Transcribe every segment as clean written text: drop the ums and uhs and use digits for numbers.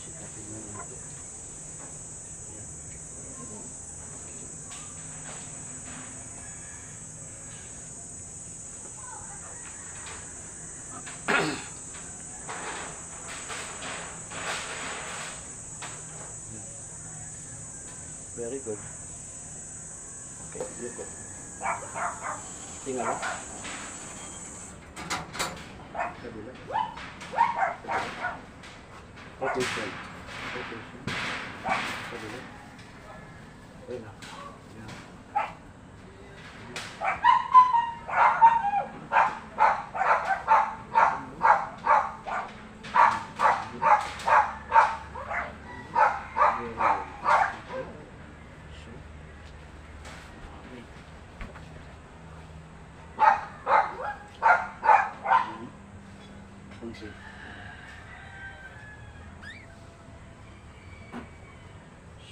Sikapin mo natin. Very good. Okay, good. Tingnan mo. Kabila. Rotation. Rotation. Kabila. Ayun na. Yan.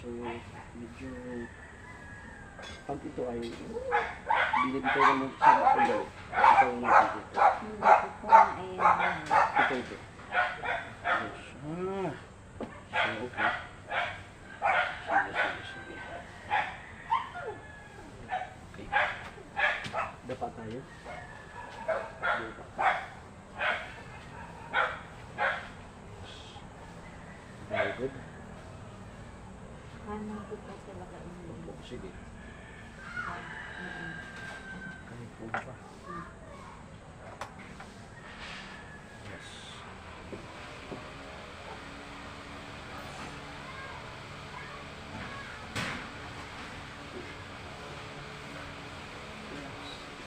So, medyo pag ito ay binibitaw mo sa ulo. Ito yung natin dito. Ito. Yes. So, okay. Sige. Okay. Dapa tayo. Very good. Sige. Kahit po pa. Yes.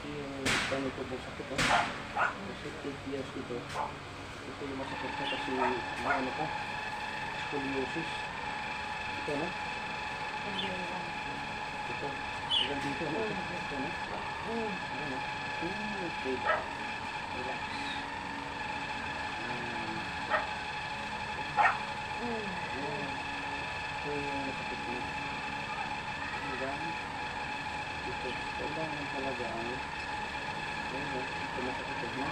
Yung paano ito po sakit o? Kasi 8 years ito. Ito yung masakit na kasi ano ka? Scoliosis. Ito na? Ito. Hanggang dito na. Ito na. Okay. Relax. Ito yung masakit na. Hanggang ito. Kailangan talaga ang ito masakit na.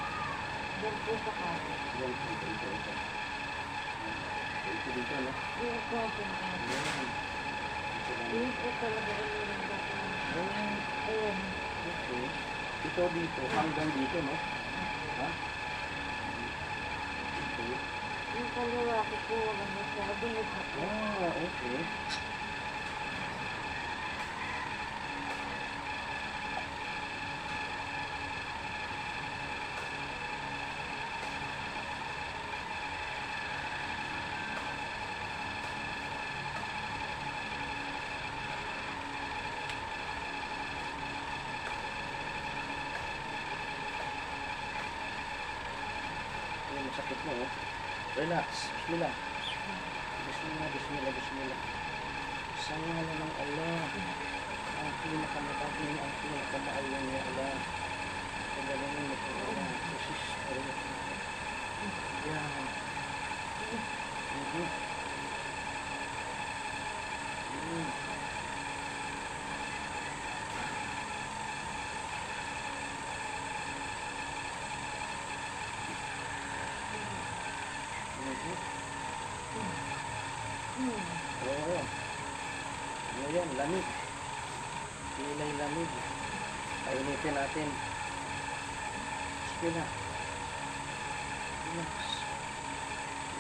Diyan po sa kasi. Diyan po ito. Ito dito na. Ito talaga ayun. Okay. Ito dito, hanggang dito, no? Ha? Okay. Yung kaliwa ko po, masyado nagsabi. Okay. Sakit mo, oh. Relax. Bismillah. Bismillah. Sa ngalan ng Allah, ang pinakamatapin, ang pinakamaayon ni Allah. Pagdalangin mo po, Allah. Sus, yan. Ngayon, lamig. Kilay lamig. Painitin natin. Sige na. Relax.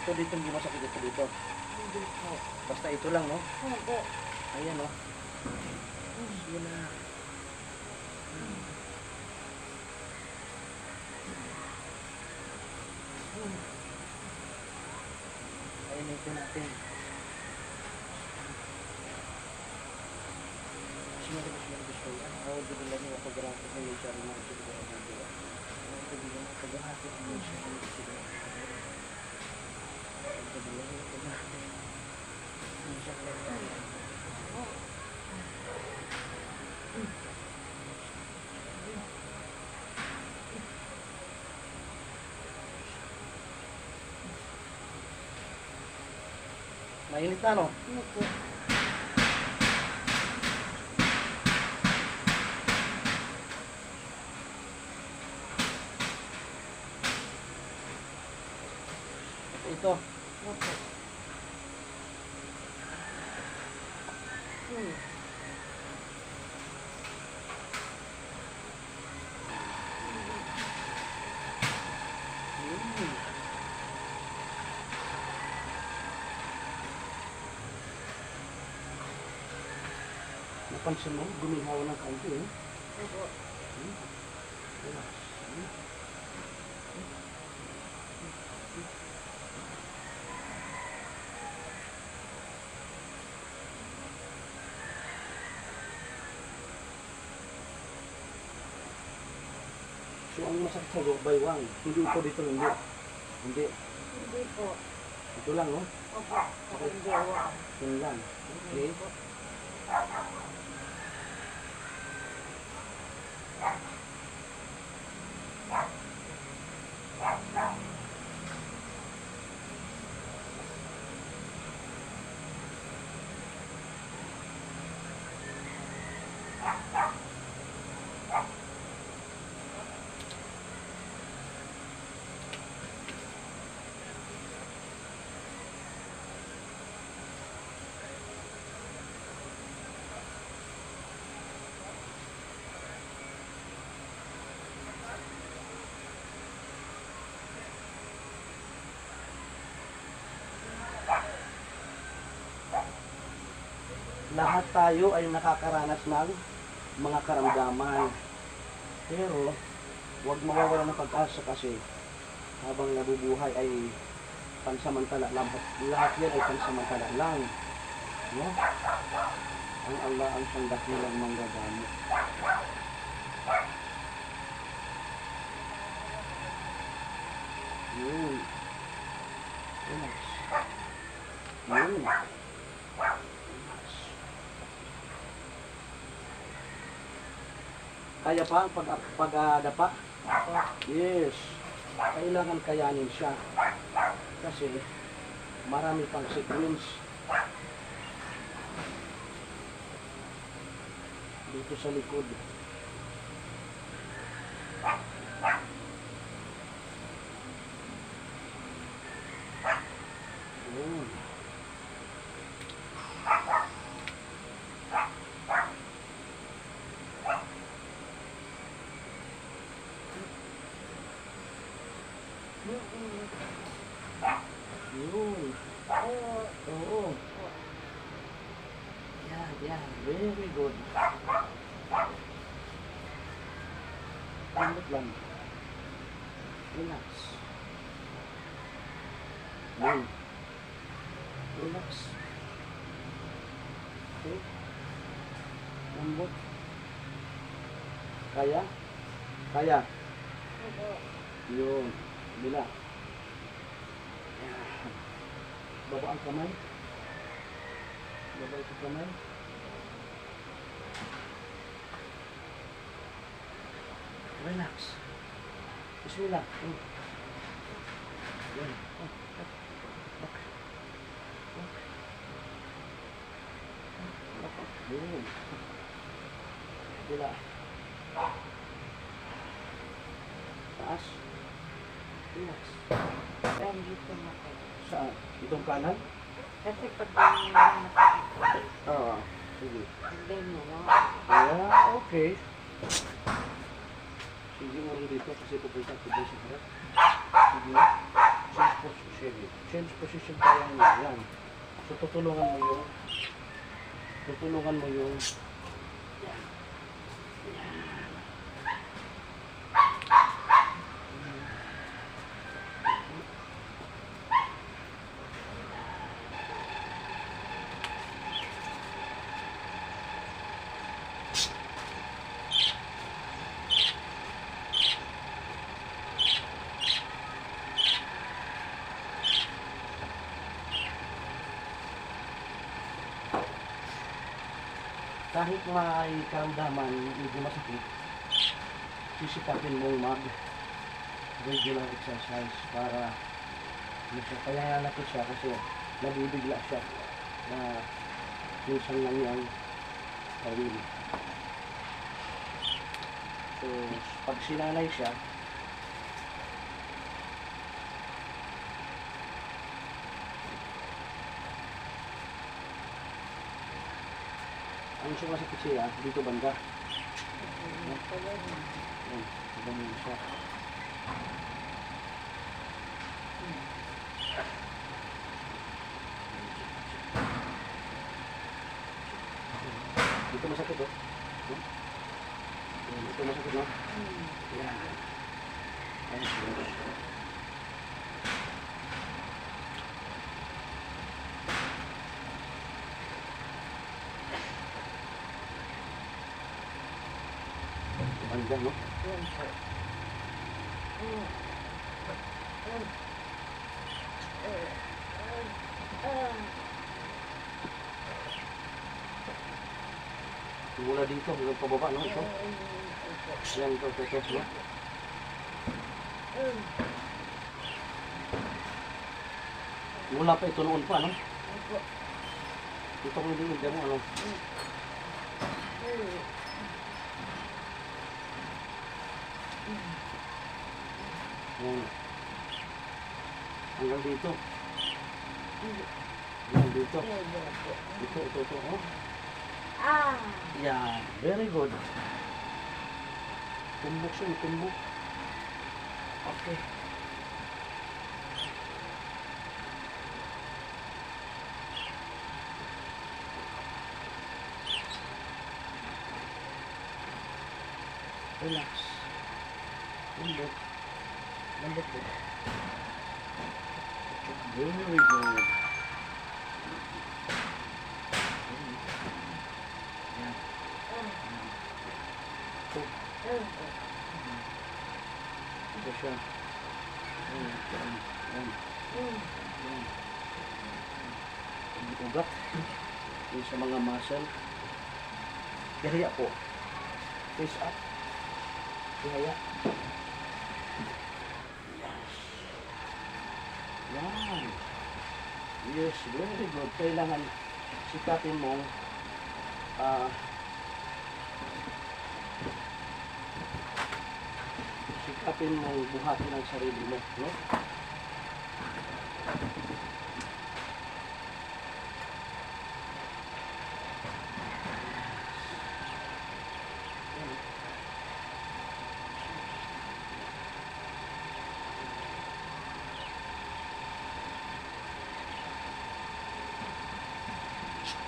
Ito dito, hindi masakit ito dito. Hindi po. Basta ito lang, no? Hindi. Ayan, no? Sige na. Painitin natin. Bismillah. أعوذ بالله من الشيطان الرجيم. من شر ما خلق. أعوذ بالله من الشيطان الرجيم. أعوذ بالله من الشيطان الرجيم. من شر ما خلق. Mainit na, no? ito. Opo. Hmm. Hmm. Napansin mo, gumihaw ng kaunti eh. Opo. Hmm. Relax. Hmm. So ang masakit sa'yo, baywang. Hindi ito dito, hindi. Hindi. Hindi po. Ito lang, no? Opo. Ako hindi ako. Yun lang. Okay. Lahat tayo ay nakakaranas ng mga karamdaman. Pero, huwag mawawala ng pag-asa kasi habang nabubuhay ay pansamantala lang. Lahat yan ay pansamantala lang. No? Ang Allah ang siyang dakilang manggagamit. Yun. Relax. Yun. Kaya pa ang pag-dapa? Yes. Kailangan kayanin siya. Kasi marami pang sequence dito sa likod. Yun. Yun. Oo. Yeah. Very good. Lambot lang. Relax. Yun. Relax. Okay. Lambot. Kaya? Kaya. Opo. Yun. Bila. Baba ang kamay. Baba ang kamay. Relax. Bismillah. Yan. Okay. Yun. Bila. Taas. Relax. Dahil dito na po. Saan? Itong kanan? Kasi pag ganyan na masakit. Oo. Sige. Hindi mo, no? Yeah, okay. Sige mo rin dito kasi pupunta ko dito sa harap. Sige. Change position. Change position tayo niya. Yan. So tutulungan mo yung kahit may karamdaman medyo masakit, sisikapin mong mag-regular exercise para kaya natin siya kasi nabibigla siya na minsan lang niyang gawin. So, pag sinanay siya, Ang sumasakit siya, dito banda. Pala rin. Yan, ganyan siya. Dito masakit oh. Dito masakit no? Yan. Ayan, siguro. Banda no? Yan po. Mula dito hanggang pababa no? Ito. Yan ito, no? Mula pa ito noon pa no? Ito kung hindi mo ano? Yan. Hanggang dito. Yan dito. Ito, oh. Ah! Yan, very good. Tumbok siya, tumbok. Okay. Relax. Tumbok. Tumbok po. Very good. Yan. Ito siya. Yan. Yung ugat. Yung sa mga muscle. Ihaya po. Face up. Ihaya. Yan. Yes, very good. Kailangan sikapin mong sikapin mong buhatin ang sarili mo, no?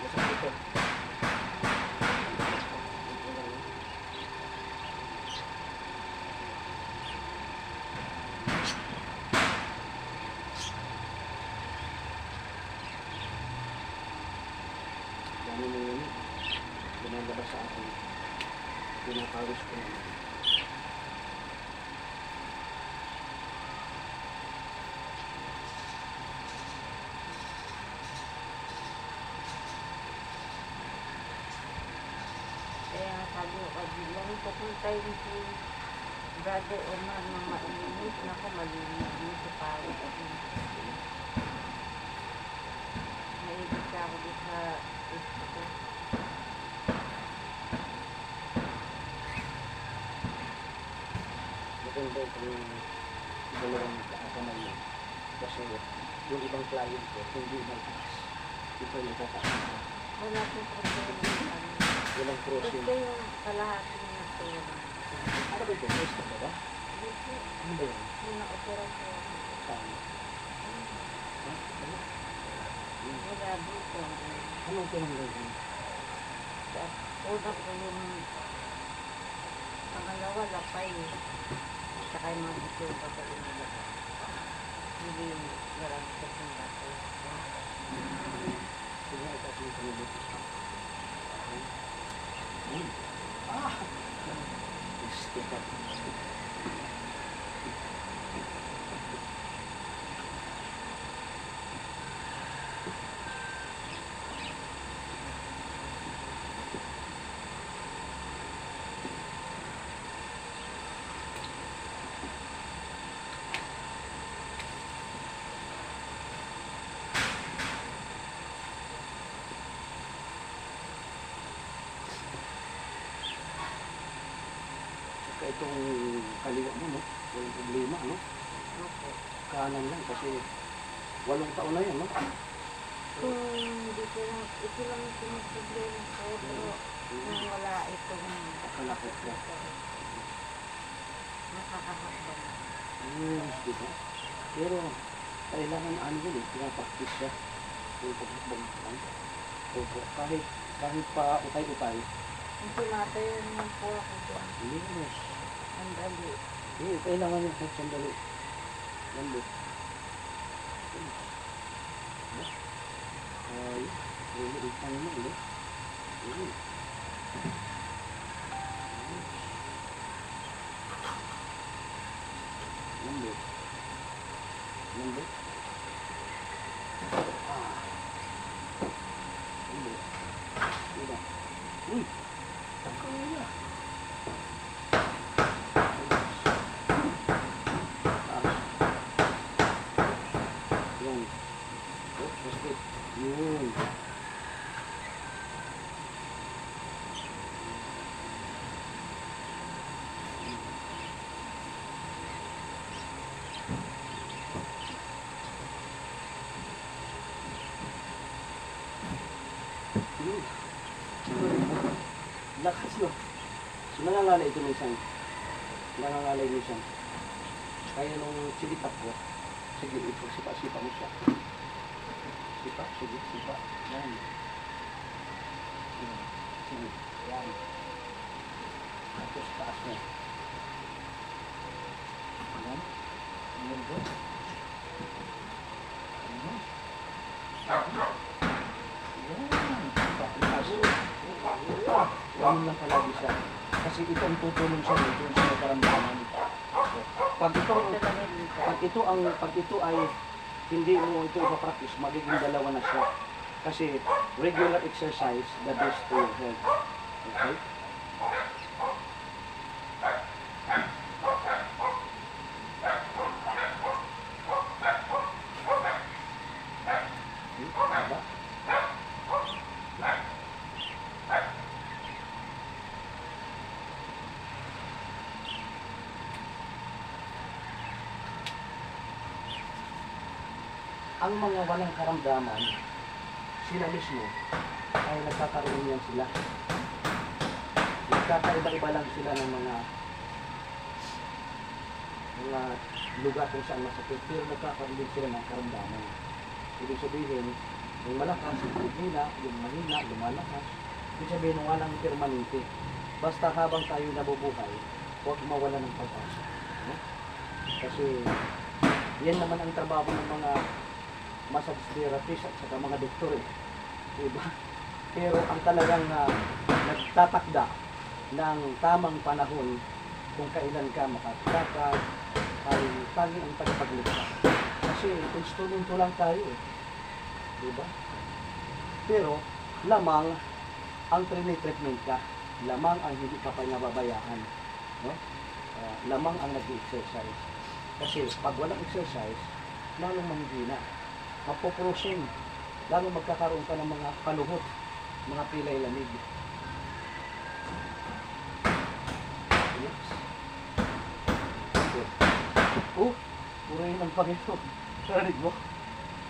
Masakit ito. Dami mo yun. Lumalabas sa akin. Pinapawis ko naman. Kaya sabi ko, lang pupunta yung si Brother Omar na mainit. Naku, malinis din sa pawis. Naibig siya ako dito sa gusto ko. Maganda kung dalawang kakamay mo. Kasi yung ibang client ko, hindi nagtaas. Ito yung tataas. Wala pong problema. Walang crossing. Gusto yung kalahati na pera. Ano ba ito? First na ba? Dito, Ano ba yan? yung na-opera ko. Saan? Ha? Ano? Wala dito. Anong pinanggaling? Una ko yung pangalawa, lapay. Saka yung mga dito yung pagkain nila. Hindi yung garang sa lapay. Sige, ito yung pinagod. Ah! Stick up. Saka itong kaliwa mo, no? Walang problema, no? Opo. Kanan lang kasi 8 taon na yan, no? Kung ito lang yung problema ko, pero nang wala itong kapit na ito, nakakahakbang. Diba? Pero, kailangan ano yun eh, pinapaktis siya. Yung pagbang lang. Opo, kahit pa utay-utay. Kung tumatayo naman po ako dyan, Yes. ang dali. Kailangan niya kahit sandali. Lambot. Ay, ulit pa naman ulit. Lambot. Lambot. Lambot. Diba? Uy! Takang nila. Yan. Oh, basket. Yun. Yun. Lakas no. So, nangangalay ito minsan. Nangangalay minsan. Kaya nung silitap ko, sige, sipa mo siya. Sipa, sige, sipa. Yan. Sige, yan. Tapos taas mo. Yan. Yan po. Yan. Yan lang palagi siya. Kasi ito ang tutulong siya dito sa nakaramdaman. Pag ito ay hindi mo ito ipapractice, magiging dalawa na siya. Kasi regular exercise, the best to your health. Okay? Diba? Ang mga walang karamdaman, sila mismo, ay nagkakaroon yan sila. Nagkakaiba-iba lang sila ng mga lugar kung saan masakit, pero nagkakaroon din sila ng karamdaman. Ibig sabihin, yung malakas, yung mahina, lumalakas. Ibig sabihin, walang permanente. Basta habang tayo nabubuhay, huwag mawala ng pag-asa. No? Kasi, yan naman ang trabaho ng mga massage therapist at saka mga doktor eh. Diba? Pero ang talagang nagtatakda ng tamang panahon kung kailan ka makatulakad ay tanging ang pagpagligtas. Kasi instrumento lang tayo eh. Diba? Pero lamang ang treatment ka, lamang ang hindi ka pa nababayaan. No? Lamang ang nag-exercise. Kasi pag walang exercise, lalong manghina. Mapuprosin, lalo magkakaroon ka ng mga paluhot, mga pilay lamig. Yes. Oh, purahin ang Panginoon. Narinig mo?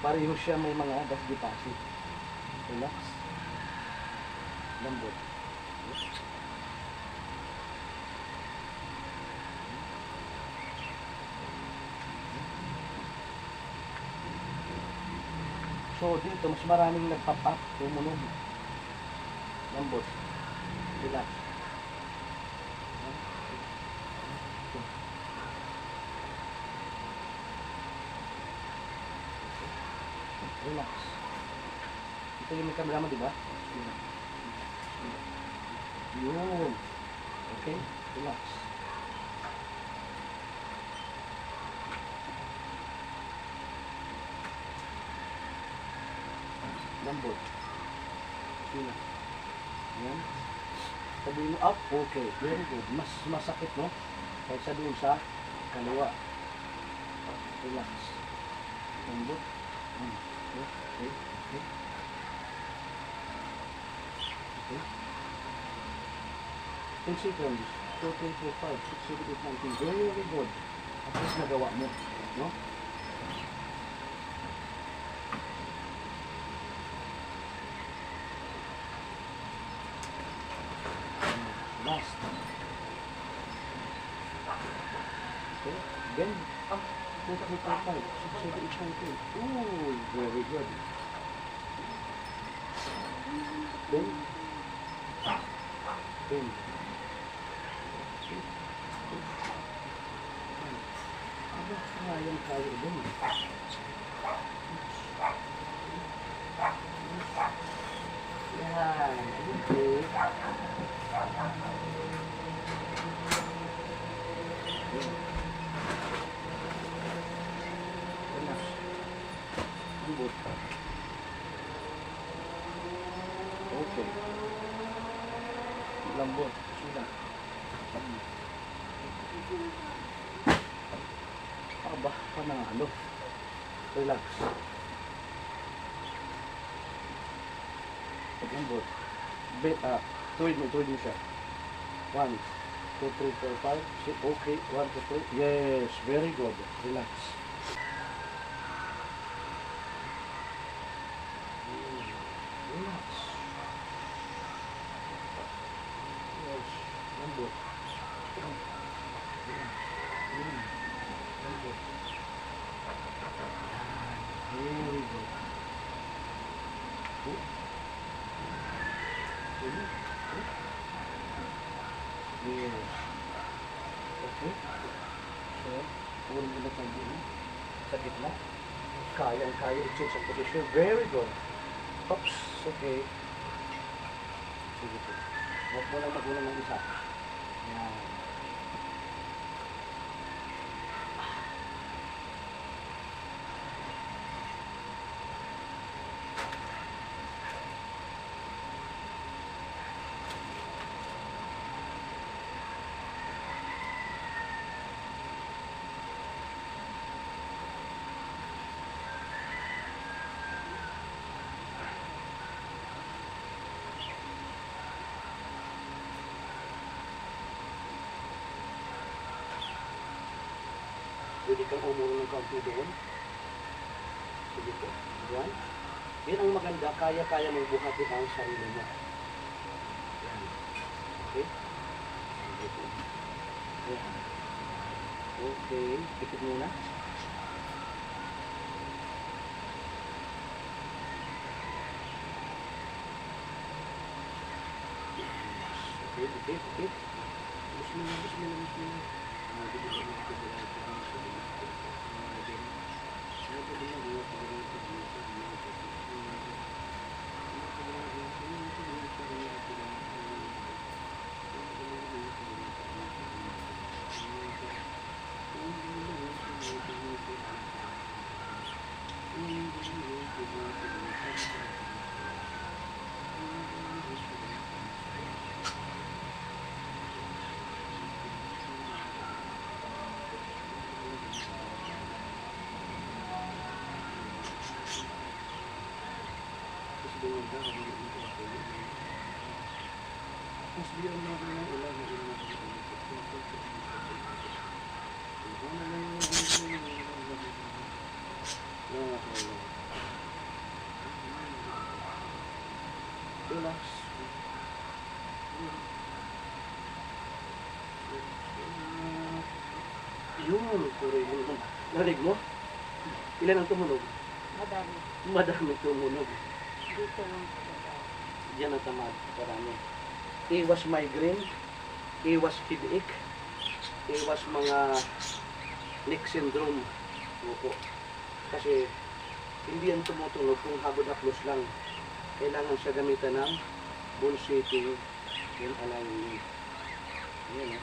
Pareho siya may mga dasgipasi. Relax. Lambot. Yes. So dito, mas maraming nag-pop up, tumunog. Lambot. Relax. Relax. Ito yung may kamera mo, di ba? Yun. Okay? Relax. Lambot. Sila. Ayan. Sabihin mo up. Okay. Very good. Mas masakit, no? Kaysa doon sa kaliwa. Relax. Lambot. Okay. Okay. Okay. Okay. 10 seconds. 2, 3, 4, 5, 6, 7, 8, 9, 10. Very good. At least nagawa mo. No? Okay. Then, nasa kita 5, 6, 7, 8, 9, 10. Ooh, very good. Then, 10. Aba, kayang kaya din. Yan. Okay. Relax. Lambot. Okay. Lambot. Sila. Aba, panalo. Relax. Lambot. Tuwid mo siya. 1, 2, 3, 4, 5, 6. Okay, 1, 2, 3. Yes, very good. Relax. Relax. Yes, lambot. Lambot. Very good. Yes. Okay. So, huwag mo na pag-iin. Sa gitna. Kayang-kaya i-choose ang position. Very good. Oops. Okay. Sige po. Huwag mo lang magulang ng isa. Yan. Pwede kang umulong ng kaunti doon. Sige po. Yan. Yan ang maganda. Kaya-kaya mong buhatin ang sarili mo. Yan. Okay? Sige po. Yan. Okay. Ikot muna. Okay, okay, okay. Bismillah, bismillah, bismillah. Relax. Yun, kuray mo. Narinig mo? Ilan ang tumunog? Madami. Madami tumunog. Dito lang sa Diyan ang tamad. Karami. Iwas migraine, iwas headache, iwas mga neck syndrome. Opo. Kasi hindi yan tumutunog kung habod aplos lang. Kailangan siya gamitan ng bone shaping and alignment. Ayan,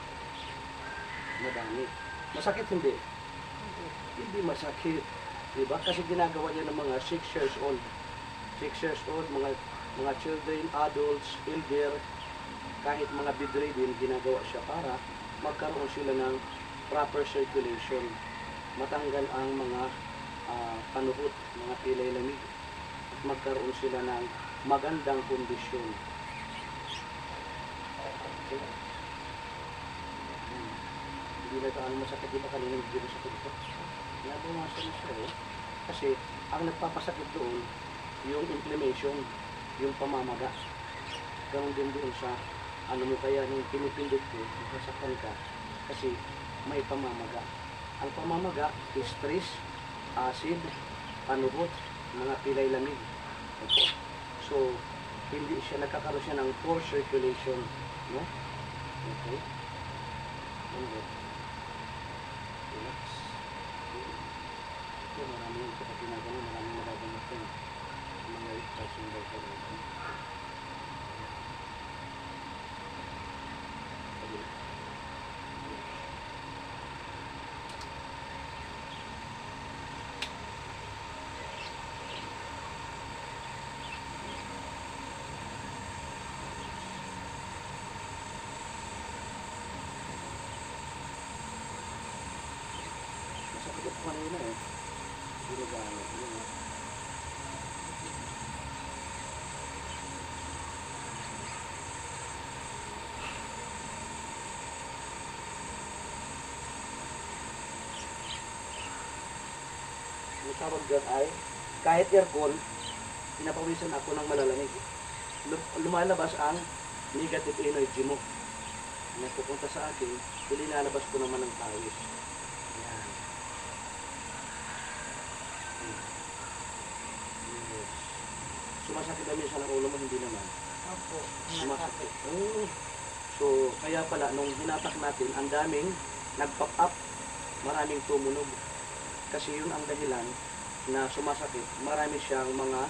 madami. Masakit hindi? Hindi masakit. Diba? Kasi ginagawa niya ng mga 6 years old. 6 years old, mga children, adults, elder, kahit mga bedridden, ginagawa siya para magkaroon sila ng proper circulation. Matanggal ang mga panuhot, mga pilay lamig. At magkaroon sila ng magandang kondisyon. Okay. Hindi na gaano masakit, di ba kanina hindi masakit ito? Nabumasan na siya Kasi ang nagpapasakit doon, yung inflammation, yung pamamaga. Ganoon din doon sa ano mo kaya nung pinipindot ko, nasaktan ka kasi may pamamaga. Ang pamamaga, stress, acid, panubot, mga pilay lamig. Opo. So, hindi siya nagkakaroon siya ng poor circulation. No? Okay. Okay. Relax. So, maraming kapag ginagawa, maraming nagagamit ko. Mga refreshing daw ko. Masakit ako kanina eh. Hindi gamit. Yun eh. Yung tawag dyan ay, kahit aircon, pinapawisan ako ng malalamig. Lumalabas ang negative energy mo. Na pupunta sa akin, ilinalabas ko naman ng pawis. Yan. Yes. Sumasakit na minsan ang ulo mo, hindi naman. Opo. Sumasakit. Oh. So, kaya pala, nung hinatak natin, ang daming nag-pop up, maraming tumunog. Kasi yun ang dahilan na sumasakit. Marami siyang mga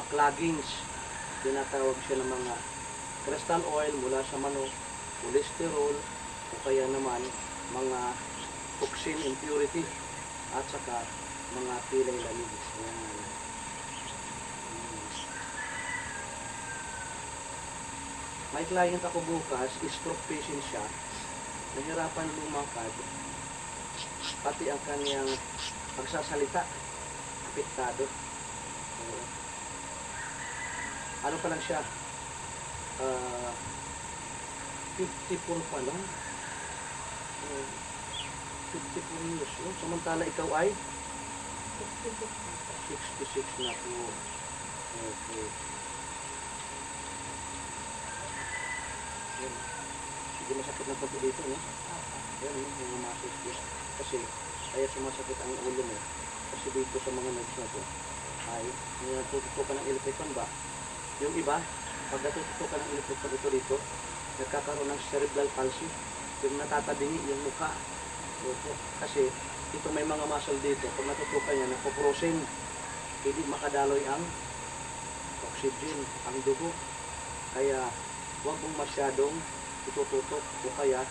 cloggings. Tinatawag siya ng mga crystal oil mula sa manok, cholesterol, o kaya naman mga toxin, impurity, at saka mga pilay lamig. Yan. May client ako bukas, stroke patient siya, nahirapan lumakad, pati ang kanyang pagsasalita, apektado. Ano pa lang siya, 54 pa lang. 54 years old. Samantala ikaw ay 66 na po. Okay. Yan. Hindi masakit na pagpo dito, no? Yan, yung muscles ko. Kasi, kaya sumasakit ang ulo mo. Kasi dito sa mga nerves na to, ay, natututukan ng electric fan ba? Yung iba, pag natututukan ng electric fan dito, nagkakaroon ng cerebral palsy. Yung natatabingi yung mukha. Kasi, ito may mga muscle dito. Pag natutukan niya, napoprosin. Hindi makadaloy ang oxygen, ang dugo. Kaya, huwag mong masyadong itututok o kaya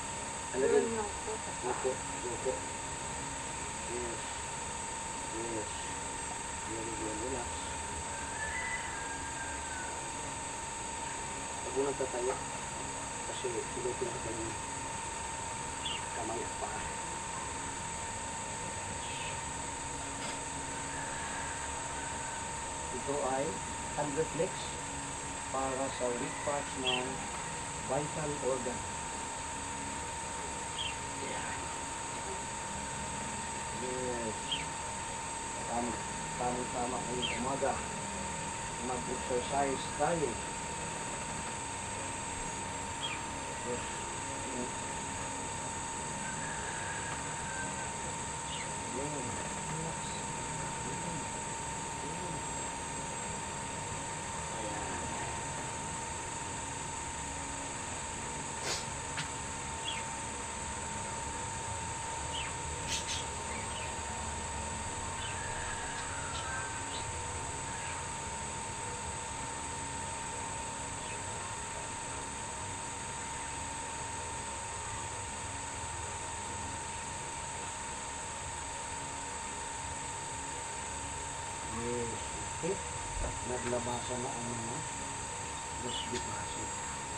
alagin. Opo. Yes. Yes. Very relax. Huwag mo nang tatayo. Kasi silutin ka ng kamay at paa. Ito ay hand reflex para sa weak parts ng vital organ. Yes. Tama ngayong umaga. Mag-exercise tayo. Yes. Okay. Naglabasan na ang mga deposit.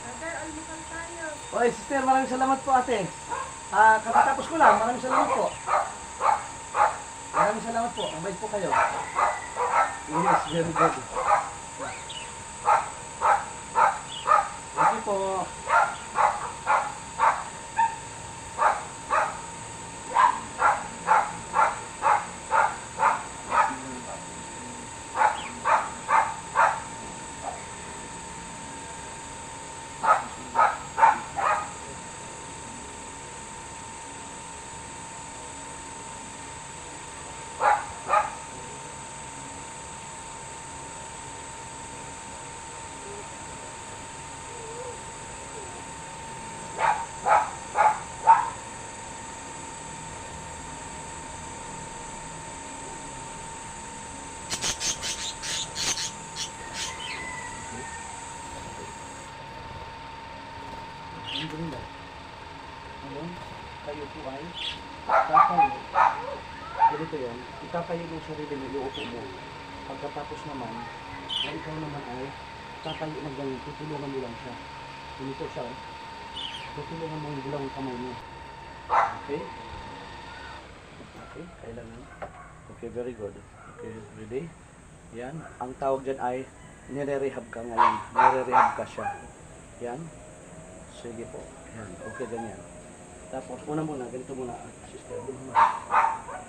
Brother, almusal tayo. Oy, sister, maraming salamat po ate. Katatapos ko lang, maraming salamat po. Maraming salamat po, ang bait po kayo. Yes, very good. Thank you po. Tatayo. Ganito yan. Itatayo mo yung sarili mo, iuupo mo. Pagkatapos naman, ay ikaw naman ay tatayo ng ganyan. Tutulungan mo lang siya. Ganito siya. Tutulungan mo yung dalawang kamay mo. Okay? Okay, kailangan. Okay, very good. Okay, ready? Yan. Ang tawag dyan ay nire-rehab ka ngayon. Nire-rehab ka siya. Yan. Sige po. Yan. Okay, ganyan. Tapos, muna, ganito muna. Sister, doon muna.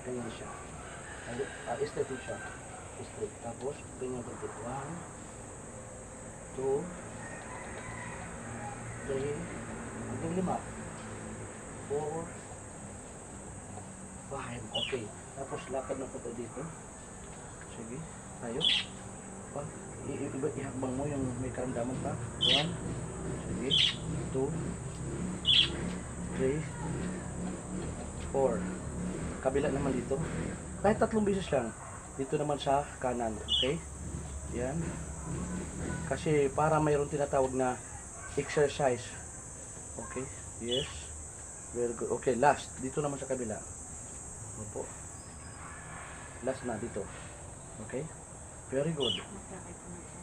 Ganyan siya. Straight din siya. Straight. Tapos, ganyan po. 1, 2, 3, hanggang 5. 4, 5. Okay. Tapos, lakad na po ito dito. Sige. Tayo. Ihakbang mo yung may karamdaman pa. 1. Sige. 2. 3, 4. Kabila naman dito. Kahit 3 beses lang. Dito naman sa kanan. Okay? Yan. Kasi para mayroon tinatawag na exercise. Okay? Yes. Very good. Okay, last. Dito naman sa kabila. Opo. Last na dito. Okay? Very good.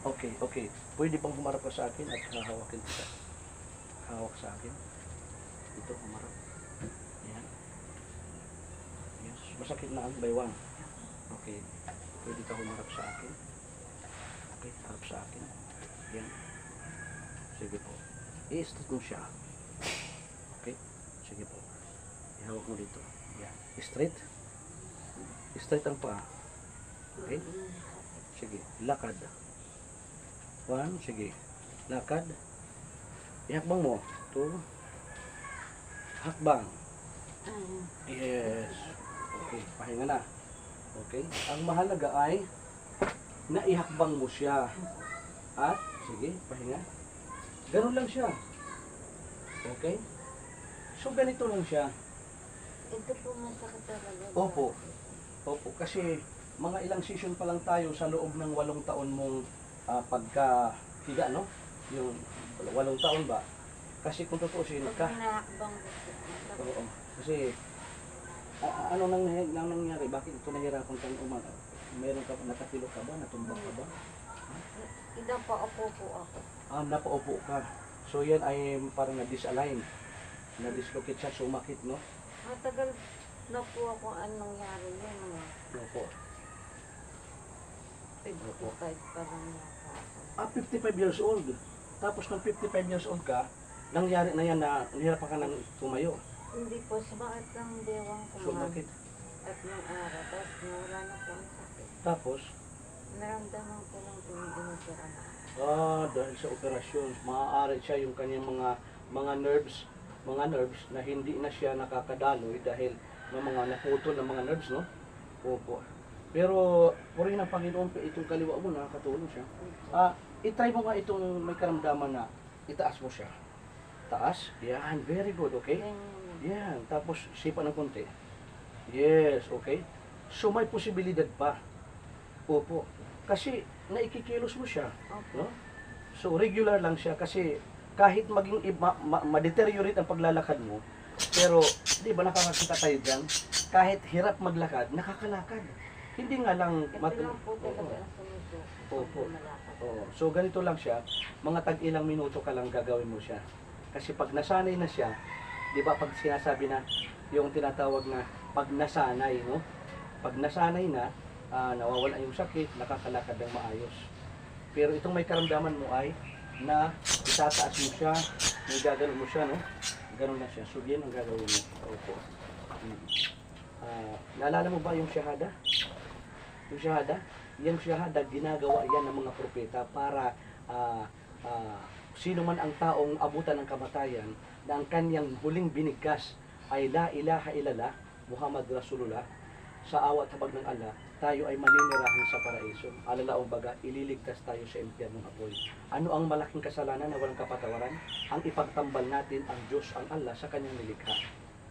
Okay, okay. Pwede bang humarap ka sa akin at hahawakin kita? Hawak sa akin. Ito, humarap. Yan. Yes. Masakit na ang baywang. Okay. Pwede ka humarap sa akin. Okay, harap sa akin. Yan. Sige po. I-straight mo siya. Okay. Sige po. Ihawak mo dito. Yan. Straight. Straight ang paa. Okay. Sige. Lakad. 1. Sige. Lakad. Ihakbang mo. 2. Hakbang. Yes. Okay, pahinga na. Okay. Ang mahalaga ay naihakbang mo siya. At, sige, pahinga. Ganun lang siya. Okay? So, ganito lang siya. Ito po masakit talaga. Opo. Opo. Kasi, mga ilang session pa lang tayo sa loob ng 8 taon mong pagka-higa, no? Yung 8 taon ba? Kasi kung tutusin ka, Pag hinahakbang ko siya. oo. Kasi, ano nangyari? Bakit ito nahirapan kang umaga? Meron ka, nakatilo ka ba? Natumbang ka ba? Ida pa opo po ako. Napaupo ka. So yan ay parang na-disalign. Na-dislocate siya, sumakit, no? Matagal na po ako anong nangyari yun. Opo. 55 pa lang yata ako. 55 years old. Tapos nung 55 years old ka, nangyari na yan na nahirapan ka ng tumayo. Hindi po, sumakit lang ang bewang ko. Sumakit. At nung araw, tapos nawala na po ang sakit. Tapos, Naramdaman ko lang po yung inopera na. dahil sa operasyon, maaari siya yung kanyang mga nerves na hindi na siya nakakadaloy dahil ng mga naputol ng mga nerves, no? Opo. Pero, purihin ng Panginoon, itong kaliwa mo, nakakatulong siya. I-try mo nga itong may karamdaman na itaas mo siya. Taas. Yan. Very good. Okay? Yan. Tapos, sipa ng konti. Yes. Okay? So, may posibilidad pa. Opo. Kasi, naikikilos mo siya. No? So, regular lang siya kasi kahit maging ma-deteriorate ang paglalakad mo, pero, di ba nakakakita tayo dyan? Kahit hirap maglakad, nakakalakad. Hindi nga lang Ito lang po talaga ang sumuso. Opo. Oo. So ganito lang siya, mga tag-ilang minuto ka lang gagawin mo siya. Kasi pag nasanay na siya, 'di ba pag sinasabi na yung tinatawag na pag nasanay, no? Pag nasanay na, nawawala yung sakit, nakakalakad ng maayos. Pero itong may karamdaman mo ay na itataas mo siya, may gagawin mo siya, no? Ganun na siya. So yan ang gagawin mo. Opo. Naalala mo ba yung shahada? Yung shahada? Yung shahada, ginagawa yan ng mga propeta para sino man ang taong abutan ng kamatayan na ang kanyang huling binigkas ay la ilaha illallah Muhammad Rasulullah, sa awat habag ng Allah, tayo ay maninirahan sa paraiso. Alalaong baga, ililigtas tayo sa impyernong apoy. Ano ang malaking kasalanan na walang kapatawaran? Ang ipagtambal natin ang Diyos, ang Allah, sa kanyang nilikha.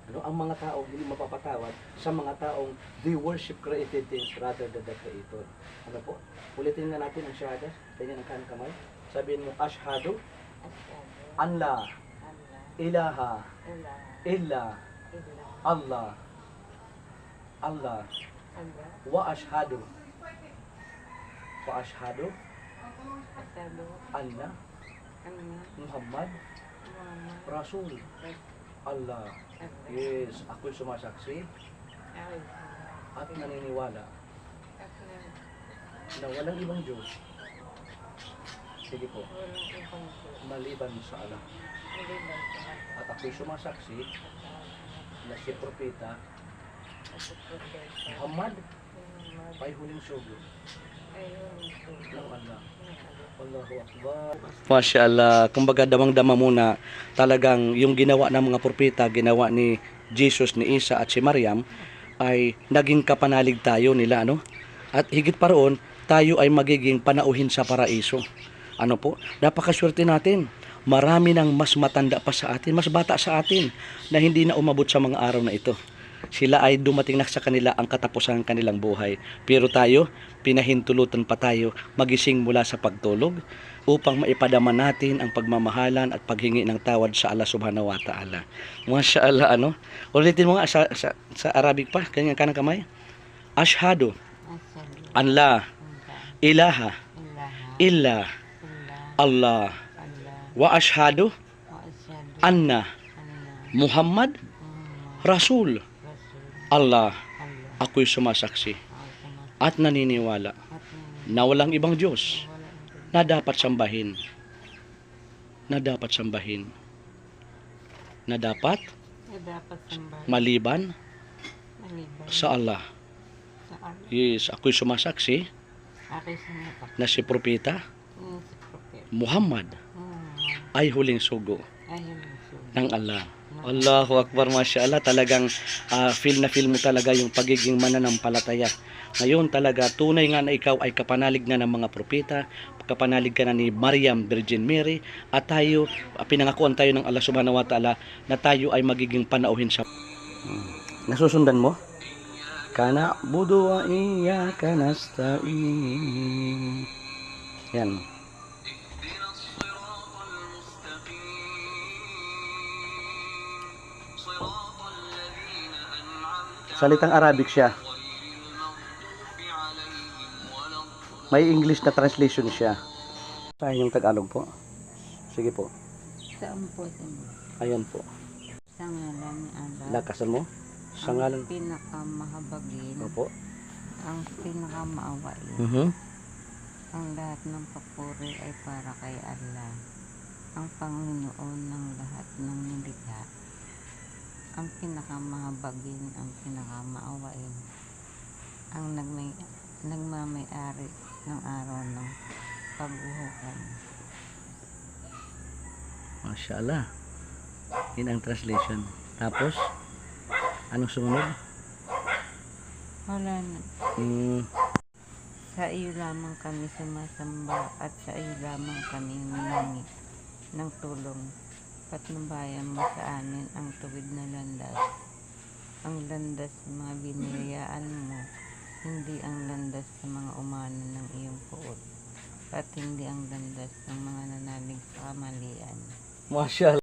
Ano, ang mga taong hindi mapapatawad sa mga taong they worship created things rather than the Creator. Ano po? Ulitin nga natin ang shahada. Ganyan ang kanang kamay. Sabihin mo, Ashhadu an la ilaha illa Allah. Allah. Allah. Wa ashhadu. Wa ashhadu Asyhadu anna anna Muhammad Muhammad Rasul. Allah. Yes, ako'y sumasaksi at naniniwala na walang ibang Diyos. Sige po, maliban sa Allah. At ako'y sumasaksi na si Propeta Muhammad ay huling sugo ng Allah. Allahu Akbar. Masya Allah. Kumbaga damang-dama muna talagang yung ginawa ng mga propeta, ginawa ni Jesus, ni Isa at si Maryam ay naging kapanalig tayo nila, ano? At higit pa roon, tayo ay magiging panauhin sa paraiso. Ano po? Napakaswerte natin. Marami nang mas matanda pa sa atin, mas bata sa atin na hindi na umabot sa mga araw na ito. Sila ay dumating na sa kanila ang katapusan ng kanilang buhay. Pero tayo, pinahintulutan pa tayo magising mula sa pagtulog upang maipadama natin ang pagmamahalan at paghingi ng tawad sa Allah subhanahu wa ta'ala. Masya Allah, ano? Ulitin mo nga sa Arabic pa, kanyang kanang kamay. Ashhadu an la ilaha illa Allah wa ashhadu anna Muhammad Rasul. Allah, ako'y sumasaksi at naniniwala na walang ibang Diyos na dapat sambahin, na dapat sambahin, na dapat maliban sa Allah. Yes, ako'y sumasaksi na si Propeta Muhammad ay huling sugo ng Allah. Allahu Akbar, Masya Allah. Talagang feel na feel mo talaga yung pagiging mananampalataya. Ngayon talaga, tunay nga na ikaw ay kapanalig na ng mga propeta, kapanalig ka na ni Maryam, Virgin Mary, at tayo, pinangakuan tayo ng Allah subhanahu wa ta'ala na tayo ay magiging panauhin sa... Nasusundan mo? Kana budu wa iyyaka nasta'in. Yan. Salitang Arabic siya. May English na translation siya. Sayang yung Tagalog po. Sige po. Saan po? Ayan po. Sa ngalan ni Allah. Lakasan mo. Sa ngalan. Ang pinakamahabagin. Opo. Ang pinakamaawain. Ang lahat ng papuri ay para kay Allah. Ang Panginoon ng lahat ng nilikha. Ang pinakamahabagin, ang pinakamaawain, ang nagmamay-ari ng araw ng paghuhukom. Masya Allah. Yun ang translation. Tapos, anong sumunod? Wala na. Sa iyo lamang kami sumasamba at sa iyo lamang kami humingi ng tulong. Patnubayan mo sa amin ang tuwid na landas. Ang landas ng mga biniyayaan mo, hindi ang landas sa mga umano ng iyong puot, at hindi ang landas ng mga nanalig sa kamalian. Masya Allah.